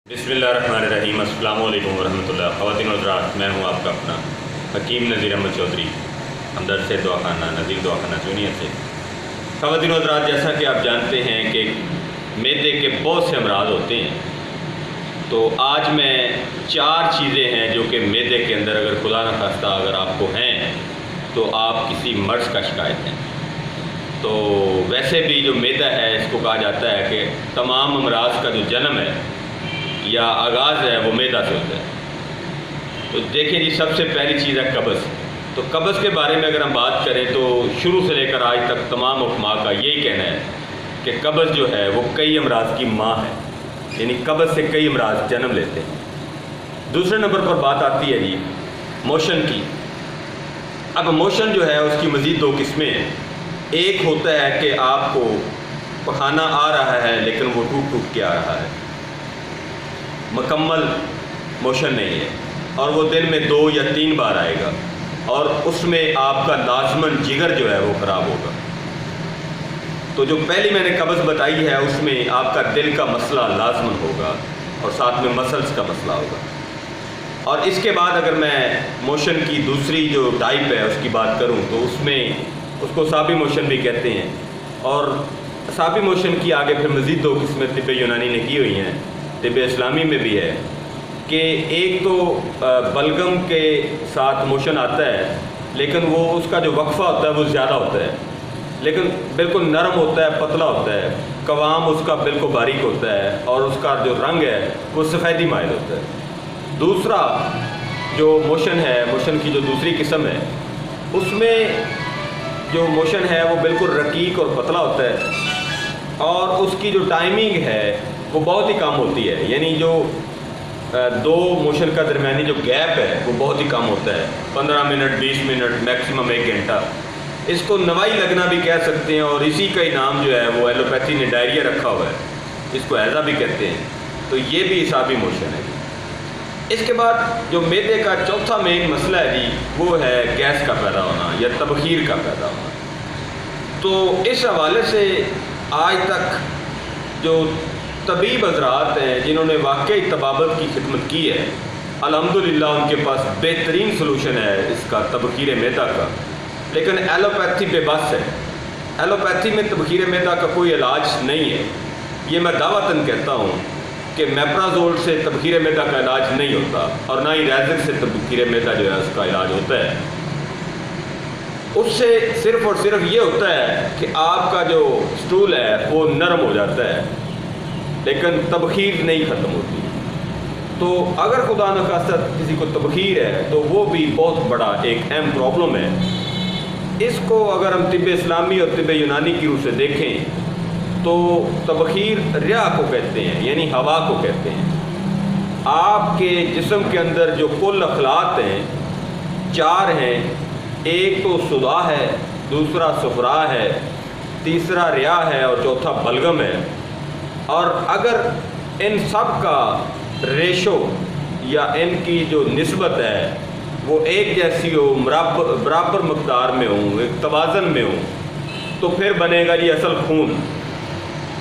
बिस्मिल्लाहिर्रहमानिर्रहीम। अस्सलामु अलैकुम वरहमतुल्लाह। ख़वातीन और हज़रात, मैं हूँ आपका अपना हकीम नज़ीर अहमद चौधरी, हमदर्द से दवाखाना नज़ीर दवाखाना जूनियर से। ख़वातीन और हज़रात, जैसा कि आप जानते हैं कि मैदे के बहुत से अमराज होते हैं, तो आज मैं 4 चीज़ें हैं जो कि मैदे के अंदर अगर खुदा न खास्ता अगर आपको हैं तो आप किसी मर्ज़ का शिकायत हैं। तो वैसे भी जो मैदा है इसको कहा जाता है कि तमाम अमराज का जो जन्म है या आगाज़ है वो मैदा से होता है। तो देखिए जी, सबसे पहली चीज़ है कब्ज़। तो कब्ज़ के बारे में अगर हम बात करें तो शुरू से लेकर आज तक तमाम उलमा का यही कहना है कि कब्ज़ जो है वो कई अमराज की माँ है, यानी कब्ज़ से कई अमराज जन्म लेते हैं। दूसरे नंबर पर बात आती है जी मोशन की। अब मोशन जो है उसकी मज़ीद 2 किस्में हैं। एक होता है कि आपको पखाना आ रहा है लेकिन वो टूट टूट के आ रहा है, मुकम्मल मोशन नहीं है, और वो दिन में 2 या 3 बार आएगा, और उसमें आपका लाजमन जिगर जो है वो ख़राब होगा। तो जो पहली मैंने कब्ज़ बताई है उसमें आपका दिल का मसला लाजमन होगा और साथ में मसल्स का मसला होगा। और इसके बाद अगर मैं मोशन की दूसरी जो टाइप है उसकी बात करूं तो उसमें उसको साबी मोशन भी कहते हैं, और साबी मोशन की आगे फिर मज़ीद 2 किस्में तिब्ब यूनानी ने की हुई हैं, तिब्ब इस्लामी में भी है कि एक तो बलगम के साथ मोशन आता है, लेकिन वो उसका जो वक्फ़ा होता है वो ज़्यादा होता है, लेकिन बिल्कुल नरम होता है, पतला होता है, कवाम उसका बिल्कुल बारीक होता है, और उसका जो रंग है वो सफ़ेदी माइल होता है। दूसरा जो मोशन है, मोशन की जो दूसरी किस्म है, उसमें जो मोशन है वो बिल्कुल रकीक और पतला होता है, और उसकी जो टाइमिंग है वो बहुत ही कम होती है, यानी जो 2 मोशन का दरमियानी जो गैप है वो बहुत ही कम होता है, 15 मिनट 20 मिनट मैक्सिमम 1 घंटा। इसको नवाई लगना भी कह सकते हैं, और इसी का ही नाम जो है वो एलोपैथी ने डायरिया रखा हुआ है, इसको हैज़ा भी कहते हैं। तो ये भी हिसाबी मोशन है। इसके बाद जो मैदे का चौथा मेन मसला है जी वो है गैस का पैदा होना या तबखीर का पैदा होना। तो इस हवाले से आज तक जो तबीब हज़रात हैं जिन्होंने वाकई तबाबत की खिदमत की है, अल्हम्दुलिल्लाह उनके पास बेहतरीन सलूशन है इसका तबखीर मैदा का, लेकिन एलोपैथी पे बस है। एलोपैथी में तबखीर मैदा का कोई इलाज नहीं है। ये मैं दावतन कहता हूँ कि मेप्राजोल से तबखीर मैदा का इलाज नहीं होता, और ना ही रैज़िक से तबखीर मैदा जो है उसका इलाज होता है। उससे सिर्फ़ और सिर्फ ये होता है कि आपका जो स्टूल है वो नरम हो जाता है, लेकिन तबखीर नहीं ख़त्म होती। तो अगर खुदा न खास्ता किसी को तबखीर है तो वो भी बहुत बड़ा एक अहम प्रॉब्लम है। इसको अगर हम तिब्ब इस्लामी और तिब्ब यूनानी की रूप से देखें तो तबखीर रिया को कहते हैं, यानी हवा को कहते हैं। आपके जिस्म के अंदर जो कुल अखलात हैं 4 हैं, एक तो सुदा है, दूसरा सुफरा है, तीसरा रिया है, और चौथा बलगम है। और अगर इन सब का रेशो या इनकी जो निस्बत है वो एक जैसी हो, बराबर मकदार में हो, एक तवाज़न में हो, तो फिर बनेगा जी असल खून।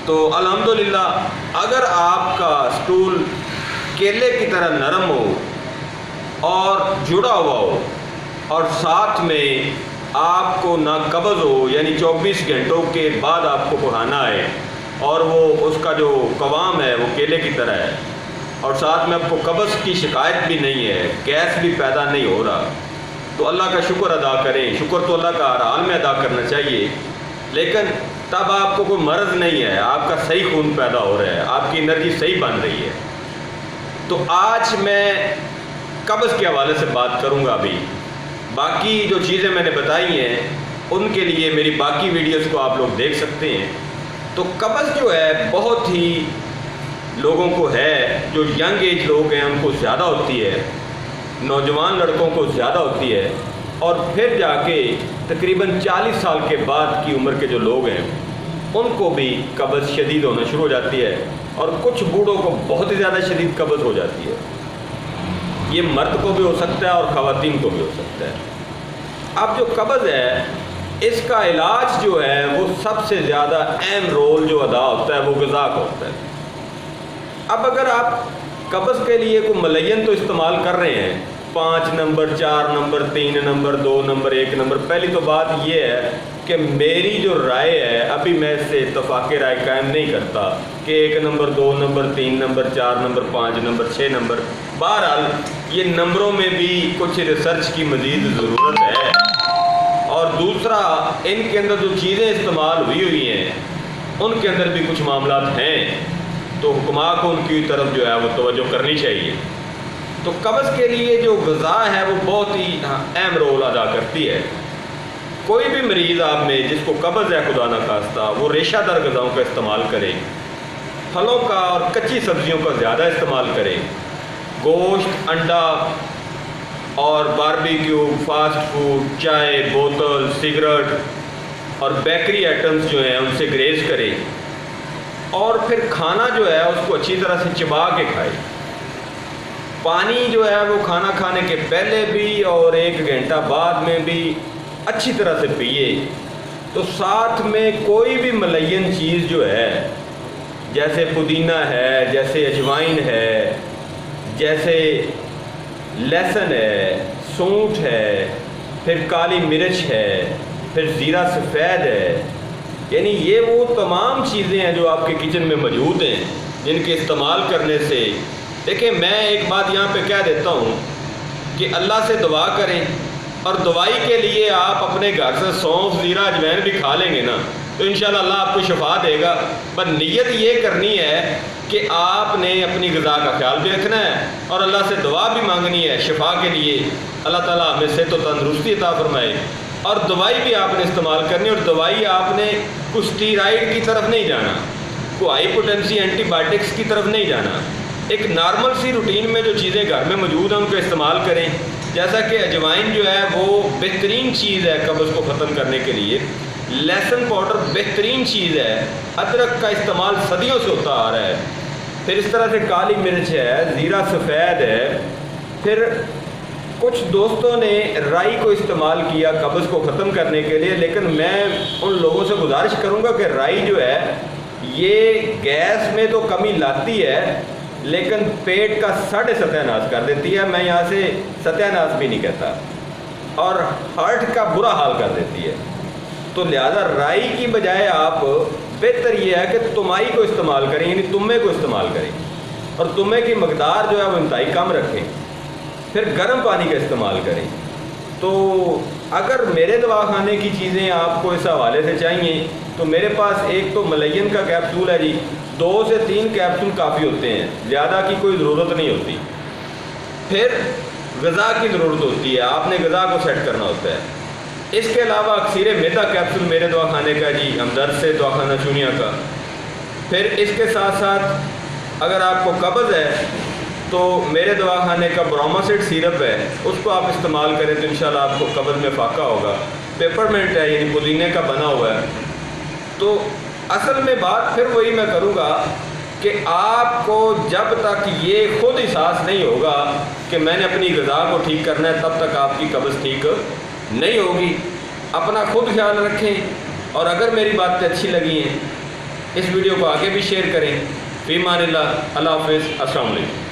तो अल्हम्दुलिल्लाह अगर आपका स्टूल केले की तरह नरम हो और जुड़ा हुआ हो, और साथ में आपको ना कब्ज़ हो, यानी 24 घंटों के बाद आपको पखाना आए, और वो उसका जो कवाम है वो केले की तरह है, और साथ में आपको कब्ज़ की शिकायत भी नहीं है, गैस भी पैदा नहीं हो रहा, तो अल्लाह का शुक्र अदा करें। शुक्र तो अल्लाह का हर हाल में अदा करना चाहिए, लेकिन तब आपको कोई मर्ज़ नहीं है, आपका सही खून पैदा हो रहा है, आपकी एनर्जी सही बन रही है। तो आज मैं कब्ज़ के हवाले से बात करूँगा। अभी बाकी जो चीज़ें मैंने बताई हैं उनके लिए मेरी बाकी वीडियोस को आप लोग देख सकते हैं। तो कब्ज़ जो है बहुत ही लोगों को है, जो यंग एज लोग हैं उनको ज़्यादा होती है, नौजवान लड़कों को ज़्यादा होती है, और फिर जाके तकरीबन 40 साल के बाद की उम्र के जो लोग हैं उनको भी कब्ज़ शदीद होना शुरू हो जाती है, और कुछ बूढ़ों को बहुत ही ज़्यादा शदीद कब्ज़ हो जाती है। ये मर्द को भी हो सकता है और ख़वातीन को भी हो सकता है। अब जो कब्ज़ है इसका इलाज जो है वो सबसे ज़्यादा अहम रोल जो अदा होता है वो ग़िज़ा का होता है। अब अगर आप قبض کے لیے کوئی ملین تو استعمال کر رہے ہیں، 5 number 4 number 3 number 2 number 1 number. پہلی تو بات یہ ہے کہ میری جو رائے ہے ابھی میں اس سے اتفاق رائے قائم نہیں کرتا کہ 1 number 2 number 3 number 4 number 5 number 6 number. بہرحال یہ نمبروں میں بھی کچھ ریسرچ کی مزید ضرورت ہے، اور دوسرا ان کے اندر جو چیزیں استعمال ہوئی ہیں ان کے اندر بھی کچھ معاملات ہیں، تو حکماء کو ان کی طرف جو ہے وہ توجہ کرنی چاہیے۔ تو قبض کے لیے جو غذا ہے وہ بہت ہی اہم رول ادا کرتی ہے۔ کوئی بھی مریض آپ میں جس کو قبض ہے خدا نخواستہ، وہ ریشہ دار غذاؤں کا استعمال کرے، پھلوں کا اور کچی سبزیوں کا زیادہ استعمال کرے، گوشت، انڈا اور باربیکیو، فاسٹ فوڈ، چائے، بوتل، سگریٹ اور بیکری آئٹمز جو ہیں ان سے گریز کرے، اور پھر کھانا جو ہے اس کو اچھی طرح سے چبا کے کھائے۔ پانی جو ہے وہ کھانا کھانے کے پہلے بھی اور 1 گھنٹہ بعد میں بھی اچھی طرح سے پیے۔ تو ساتھ میں کوئی بھی ملین چیز جو ہے، جیسے پودینہ ہے، جیسے اجوائن ہے، جیسے لہسن ہے، سونٹ ہے، پھر کالی مرچ ہے، پھر زیرہ سفید ہے، یعنی یہ وہ تمام چیزیں ہیں جو آپ کے کچن میں موجود ہیں جن کے استعمال کرنے سے، دیکھیں میں ایک بات یہاں پہ کہہ دیتا ہوں کہ اللہ سے دعا کریں، اور دوائی کے لیے آپ اپنے گھر سے سونف، زیرہ، اجوائن بھی کھا لیں گے نا تو انشاءاللہ اللہ آپ کو شفا دے گا، پر نیت یہ کرنی ہے کہ آپ نے اپنی غذا کا خیال بھی رکھنا ہے اور اللہ سے دعا بھی مانگنی ہے شفا کے لیے، اللہ تعالیٰ ہمیں صحت و تندرستی عطا فرمائے۔ اور دوائی بھی آپ نے استعمال کرنی، اور دوائی آپ نے کچھ اسٹیرائڈ کی طرف نہیں جانا، کوئی ہائی پوٹینسی اینٹی بائیوٹکس کی طرف نہیں جانا، ایک نارمل سی روٹین میں جو چیزیں گھر میں موجود ہیں ان کو استعمال کریں، جیسا کہ اجوائن جو ہے وہ بہترین چیز ہے قبض کو ختم کرنے کے لیے، لہسن پاؤڈر بہترین چیز ہے، ادرک کا استعمال صدیوں سے ہوتا آ رہا ہے، پھر اس طرح سے کالی مرچ ہے، زیرہ سفید ہے، پھر کچھ دوستوں نے رائی کو استعمال کیا قبض کو ختم کرنے کے لیے، لیکن میں ان لوگوں سے گزارش کروں گا کہ رائی جو ہے یہ گیس میں تو کمی لاتی ہے لیکن پیٹ کا ستیہ ناش کر دیتی ہے، میں یہاں سے ستیہ ناش بھی نہیں کہتا، اور ہارٹ کا برا حال کر دیتی ہے۔ تو لہذا رائی کی بجائے آپ بہتر یہ ہے کہ تمائی کو استعمال کریں، یعنی تمے کو استعمال کریں، اور تمے کی مقدار جو ہے وہ انتہائی کم رکھیں، پھر گرم پانی کا استعمال کریں۔ تو اگر میرے دواخانے کی چیزیں آپ کو اس حوالے سے چاہیے تو میرے پاس ایک تو ملین کا کیپسول ہے جی، 2 سے 3 کیپسول کافی ہوتے ہیں، زیادہ کی کوئی ضرورت نہیں ہوتی۔ پھر غذا کی ضرورت ہوتی ہے، آپ نے غذا کو سیٹ کرنا ہوتا ہے۔ اس کے علاوہ اکثیر میدا کیپسول میرے دواخانے کا جی، ہمدرد سے دواخانہ چونیا کا۔ پھر اس کے ساتھ ساتھ اگر آپ کو قبض ہے تو میرے دواخانے کا بروماسڈ سیرپ ہے، اس کو آپ استعمال کریں تو انشاءاللہ آپ کو قبض میں فاقہ ہوگا۔ پیپرمنٹ ہے، یعنی پودینے کا بنا ہوا ہے۔ تو اصل میں بات پھر وہی میں کروں گا کہ آپ کو جب تک یہ خود احساس نہیں ہوگا کہ میں نے اپنی غذا کو ٹھیک کرنا ہے، تب تک آپ کی قبض ٹھیک نہیں ہوگی۔ اپنا خود خیال رکھیں، اور اگر میری باتیں اچھی لگی ہیں اس ویڈیو کو آگے بھی شیئر کریں۔ فی امان اللہ، اللہ حافظ، السلام علیکم۔